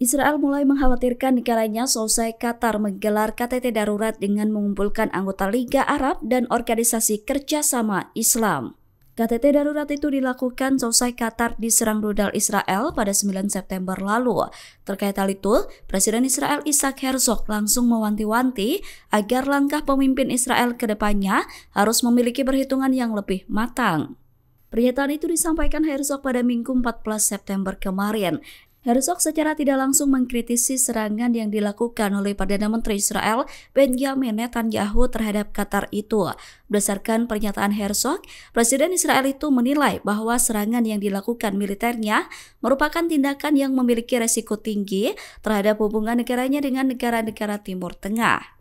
Israel mulai mengkhawatirkan negaranya selesai Qatar menggelar KTT darurat dengan mengumpulkan anggota Liga Arab dan Organisasi Kerjasama Islam. KTT darurat itu dilakukan selesai Qatar diserang rudal Israel pada 9 September lalu. Terkait hal itu, Presiden Israel Isaac Herzog langsung mewanti-wanti agar langkah pemimpin Israel ke depannya harus memiliki perhitungan yang lebih matang. Pernyataan itu disampaikan Herzog pada Minggu 14 September kemarin. Herzog secara tidak langsung mengkritisi serangan yang dilakukan oleh Perdana Menteri Israel Benjamin Netanyahu terhadap Qatar itu. Berdasarkan pernyataan Herzog, Presiden Israel itu menilai bahwa serangan yang dilakukan militernya merupakan tindakan yang memiliki resiko tinggi terhadap hubungan negaranya dengan negara-negara Timur Tengah.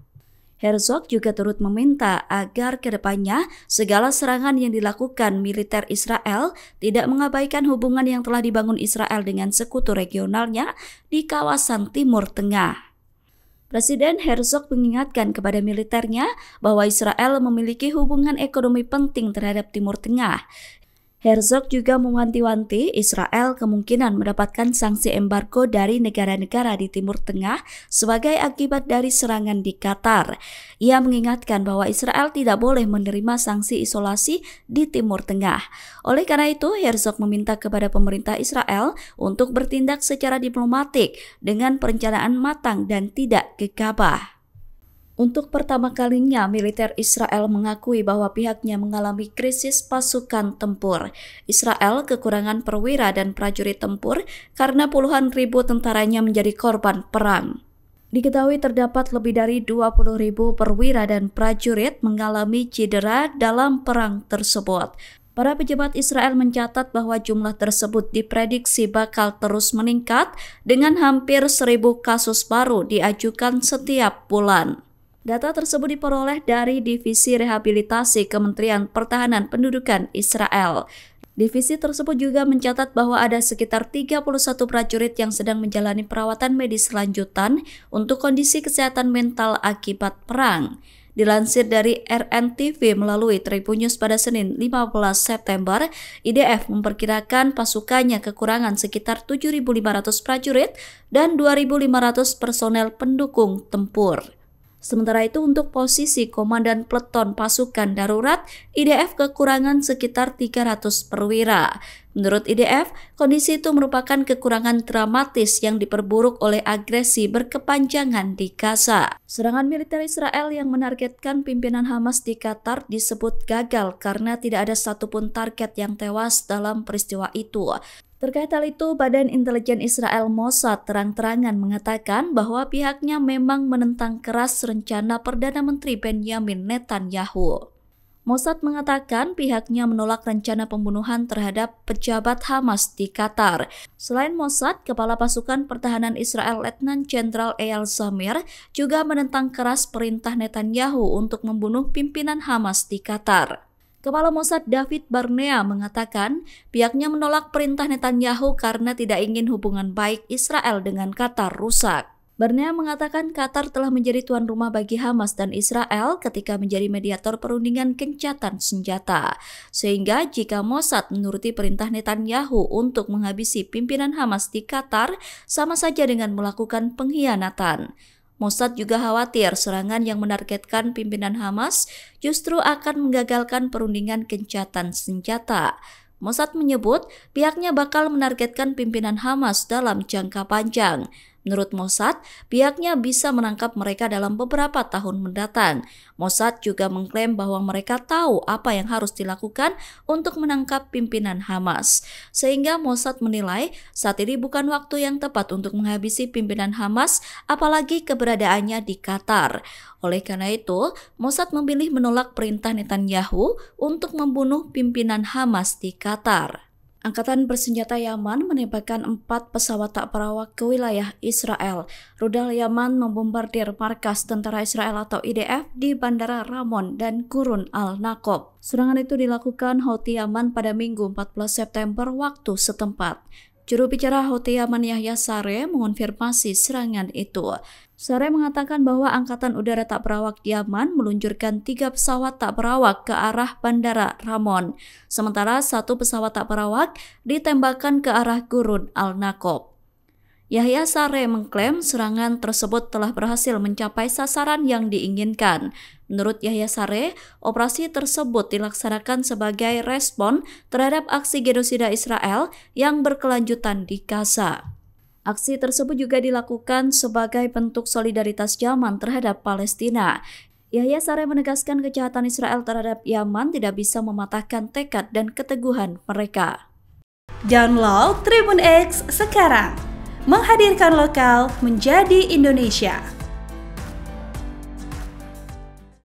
Herzog juga turut meminta agar kedepannya segala serangan yang dilakukan militer Israel tidak mengabaikan hubungan yang telah dibangun Israel dengan sekutu regionalnya di kawasan Timur Tengah. Presiden Herzog mengingatkan kepada militernya bahwa Israel memiliki hubungan ekonomi penting terhadap Timur Tengah. Herzog juga mewanti-wanti Israel kemungkinan mendapatkan sanksi embargo dari negara-negara di Timur Tengah sebagai akibat dari serangan di Qatar. Ia mengingatkan bahwa Israel tidak boleh menerima sanksi isolasi di Timur Tengah. Oleh karena itu, Herzog meminta kepada pemerintah Israel untuk bertindak secara diplomatik dengan perencanaan matang dan tidak gegabah. Untuk pertama kalinya, militer Israel mengakui bahwa pihaknya mengalami krisis pasukan tempur. Israel kekurangan perwira dan prajurit tempur karena puluhan ribu tentaranya menjadi korban perang. Diketahui terdapat lebih dari 20.000 perwira dan prajurit mengalami cedera dalam perang tersebut. Para pejabat Israel mencatat bahwa jumlah tersebut diprediksi bakal terus meningkat dengan hampir 1.000 kasus baru diajukan setiap bulan. Data tersebut diperoleh dari Divisi Rehabilitasi Kementerian Pertahanan Pendudukan Israel. Divisi tersebut juga mencatat bahwa ada sekitar 31 prajurit yang sedang menjalani perawatan medis lanjutan untuk kondisi kesehatan mental akibat perang. Dilansir dari RNTV melalui Tribun News pada Senin 15 September, IDF memperkirakan pasukannya kekurangan sekitar 7.500 prajurit dan 2.500 personel pendukung tempur. Sementara itu untuk posisi komandan peleton pasukan darurat, IDF kekurangan sekitar 300 perwira. Menurut IDF, kondisi itu merupakan kekurangan dramatis yang diperburuk oleh agresi berkepanjangan di Gaza. Serangan militer Israel yang menargetkan pimpinan Hamas di Qatar disebut gagal karena tidak ada satupun target yang tewas dalam peristiwa itu. Terkait hal itu, Badan Intelijen Israel Mossad terang-terangan mengatakan bahwa pihaknya memang menentang keras rencana Perdana Menteri Benjamin Netanyahu. Mossad mengatakan pihaknya menolak rencana pembunuhan terhadap pejabat Hamas di Qatar. Selain Mossad, Kepala Pasukan Pertahanan Israel Letnan Jenderal Eyal Zamir juga menentang keras perintah Netanyahu untuk membunuh pimpinan Hamas di Qatar. Kepala Mossad David Barnea mengatakan pihaknya menolak perintah Netanyahu karena tidak ingin hubungan baik Israel dengan Qatar rusak. Barnea mengatakan Qatar telah menjadi tuan rumah bagi Hamas dan Israel ketika menjadi mediator perundingan gencatan senjata. Sehingga jika Mossad menuruti perintah Netanyahu untuk menghabisi pimpinan Hamas di Qatar, sama saja dengan melakukan pengkhianatan. Mossad juga khawatir serangan yang menargetkan pimpinan Hamas justru akan menggagalkan perundingan gencatan senjata. Mossad menyebut pihaknya bakal menargetkan pimpinan Hamas dalam jangka panjang. Menurut Mossad, pihaknya bisa menangkap mereka dalam beberapa tahun mendatang. Mossad juga mengklaim bahwa mereka tahu apa yang harus dilakukan untuk menangkap pimpinan Hamas. Sehingga Mossad menilai saat ini bukan waktu yang tepat untuk menghabisi pimpinan Hamas, apalagi keberadaannya di Qatar. Oleh karena itu, Mossad memilih menolak perintah Netanyahu untuk membunuh pimpinan Hamas di Qatar. Angkatan bersenjata Yaman menembakkan 4 pesawat tak perawak ke wilayah Israel. Rudal Yaman membombardir markas tentara Israel atau IDF di Bandara Ramon dan Gurun Al-Naqob. Serangan itu dilakukan Houthi Yaman pada Minggu 14 September waktu setempat. Juru bicara Houthi Yaman Yahya Saree mengonfirmasi serangan itu. Saree mengatakan bahwa Angkatan Udara tak perawak Yaman meluncurkan 3 pesawat tak perawak ke arah Bandara Ramon, sementara 1 pesawat tak perawak ditembakkan ke arah Gurun Al-Naqob. Yahya Saree mengklaim serangan tersebut telah berhasil mencapai sasaran yang diinginkan. Menurut Yahya Saree, operasi tersebut dilaksanakan sebagai respon terhadap aksi genosida Israel yang berkelanjutan di Gaza. Aksi tersebut juga dilakukan sebagai bentuk solidaritas Yaman terhadap Palestina. Yahya Saree menegaskan kejahatan Israel terhadap Yaman tidak bisa mematahkan tekad dan keteguhan mereka. Download Tribun X sekarang, menghadirkan lokal menjadi Indonesia.